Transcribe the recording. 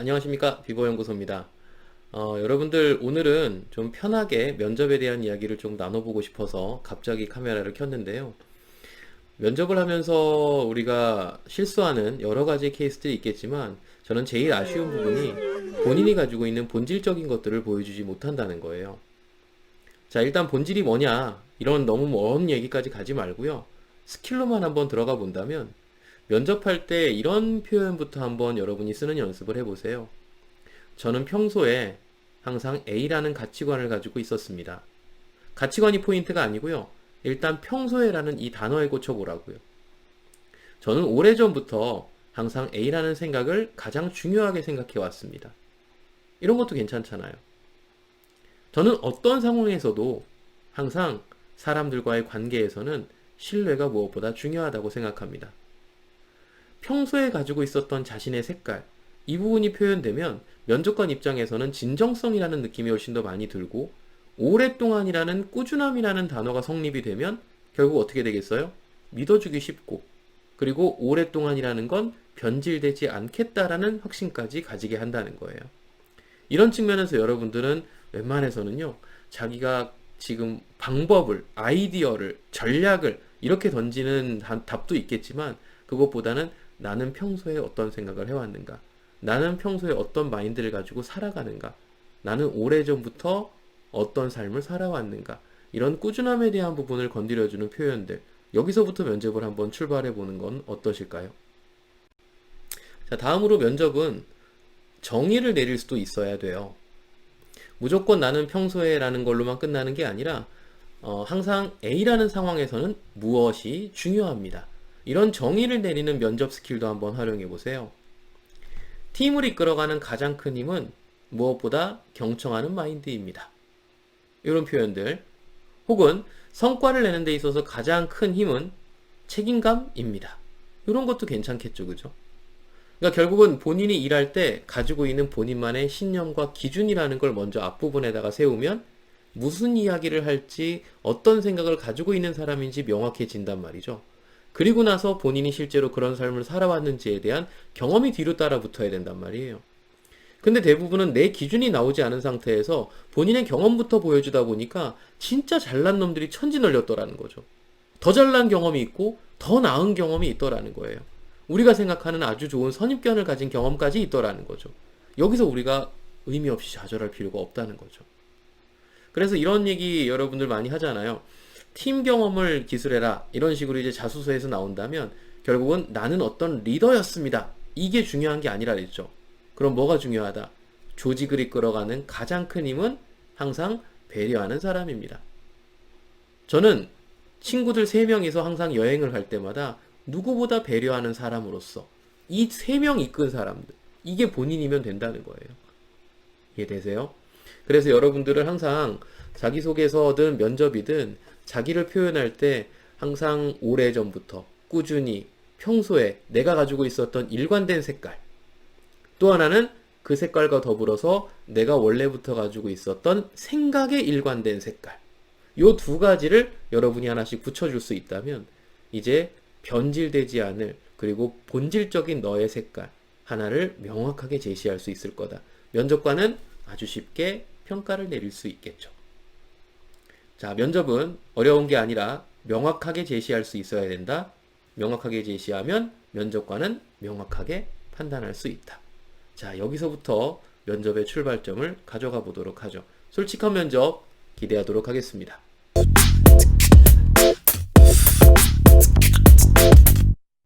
안녕하십니까, 비보연구소입니다. 여러분들 오늘은 좀 편하게 면접에 대한 이야기를 좀 나눠보고 싶어서 갑자기 카메라를 켰는데요. 면접을 하면서 우리가 실수하는 여러 가지 케이스들이 있겠지만 저는 제일 아쉬운 부분이 본인이 가지고 있는 본질적인 것들을 보여주지 못한다는 거예요. 자, 일단 본질이 뭐냐, 이런 너무 먼 얘기까지 가지 말고요. 스킬로만 한번 들어가 본다면 면접할 때 이런 표현부터 한번 여러분이 쓰는 연습을 해보세요. 저는 평소에 항상 A라는 가치관을 가지고 있었습니다. 가치관이 포인트가 아니고요. 일단 평소에라는 이 단어에 꽂혀보라고요. 저는 오래전부터 항상 A라는 생각을 가장 중요하게 생각해 왔습니다. 이런 것도 괜찮잖아요. 저는 어떤 상황에서도 항상 사람들과의 관계에서는 신뢰가 무엇보다 중요하다고 생각합니다. 평소에 가지고 있었던 자신의 색깔, 이 부분이 표현되면 면접관 입장에서는 진정성이라는 느낌이 훨씬 더 많이 들고, 오랫동안이라는 꾸준함이라는 단어가 성립이 되면 결국 어떻게 되겠어요? 믿어주기 쉽고, 그리고 오랫동안이라는 건 변질되지 않겠다라는 확신까지 가지게 한다는 거예요. 이런 측면에서 여러분들은 웬만해서는요, 자기가 지금 방법을, 아이디어를, 전략을 이렇게 던지는 답도 있겠지만, 그것보다는 나는 평소에 어떤 생각을 해왔는가? 나는 평소에 어떤 마인드를 가지고 살아가는가? 나는 오래전부터 어떤 삶을 살아왔는가? 이런 꾸준함에 대한 부분을 건드려주는 표현들. 여기서부터 면접을 한번 출발해 보는 건 어떠실까요? 자, 다음으로 면접은 정의를 내릴 수도 있어야 돼요. 무조건 나는 평소에라는 걸로만 끝나는 게 아니라 항상 A라는 상황에서는 무엇이 중요합니다. 이런 정의를 내리는 면접 스킬도 한번 활용해 보세요. 팀을 이끌어가는 가장 큰 힘은 무엇보다 경청하는 마인드입니다. 이런 표현들. 혹은 성과를 내는 데 있어서 가장 큰 힘은 책임감입니다. 이런 것도 괜찮겠죠, 그죠? 그러니까 결국은 본인이 일할 때 가지고 있는 본인만의 신념과 기준이라는 걸 먼저 앞부분에다가 세우면 무슨 이야기를 할지, 어떤 생각을 가지고 있는 사람인지 명확해진단 말이죠. 그리고 나서 본인이 실제로 그런 삶을 살아왔는지에 대한 경험이 뒤로 따라 붙어야 된단 말이에요. 근데 대부분은 내 기준이 나오지 않은 상태에서 본인의 경험부터 보여주다 보니까 진짜 잘난 놈들이 천지 널렸더라는 거죠. 더 잘난 경험이 있고 더 나은 경험이 있더라는 거예요. 우리가 생각하는 아주 좋은 선입견을 가진 경험까지 있더라는 거죠. 여기서 우리가 의미 없이 좌절할 필요가 없다는 거죠. 그래서 이런 얘기 여러분들 많이 하잖아요. 팀 경험을 기술해라, 이런 식으로 이제 자소서에서 나온다면 결국은 나는 어떤 리더였습니다, 이게 중요한 게 아니라 그랬죠. 그럼 뭐가 중요하다? 조직을 이끌어가는 가장 큰 힘은 항상 배려하는 사람입니다. 저는 친구들 3명이서 항상 여행을 갈 때마다 누구보다 배려하는 사람으로서 이 3명 이끈 사람들, 이게 본인이면 된다는 거예요. 이해되세요? 그래서 여러분들은 항상 자기소개서든 면접이든 자기를 표현할 때 항상 오래전부터 꾸준히 평소에 내가 가지고 있었던 일관된 색깔, 또 하나는 그 색깔과 더불어서 내가 원래부터 가지고 있었던 생각의 일관된 색깔, 요 두 가지를 여러분이 하나씩 붙여줄 수 있다면 이제 변질되지 않을, 그리고 본질적인 너의 색깔 하나를 명확하게 제시할 수 있을 거다. 면접관은 아주 쉽게 평가를 내릴 수 있겠죠. 자, 면접은 어려운 게 아니라 명확하게 제시할 수 있어야 된다. 명확하게 제시하면 면접관은 명확하게 판단할 수 있다. 자, 여기서부터 면접의 출발점을 가져가 보도록 하죠. 솔직한 면접 기대하도록 하겠습니다.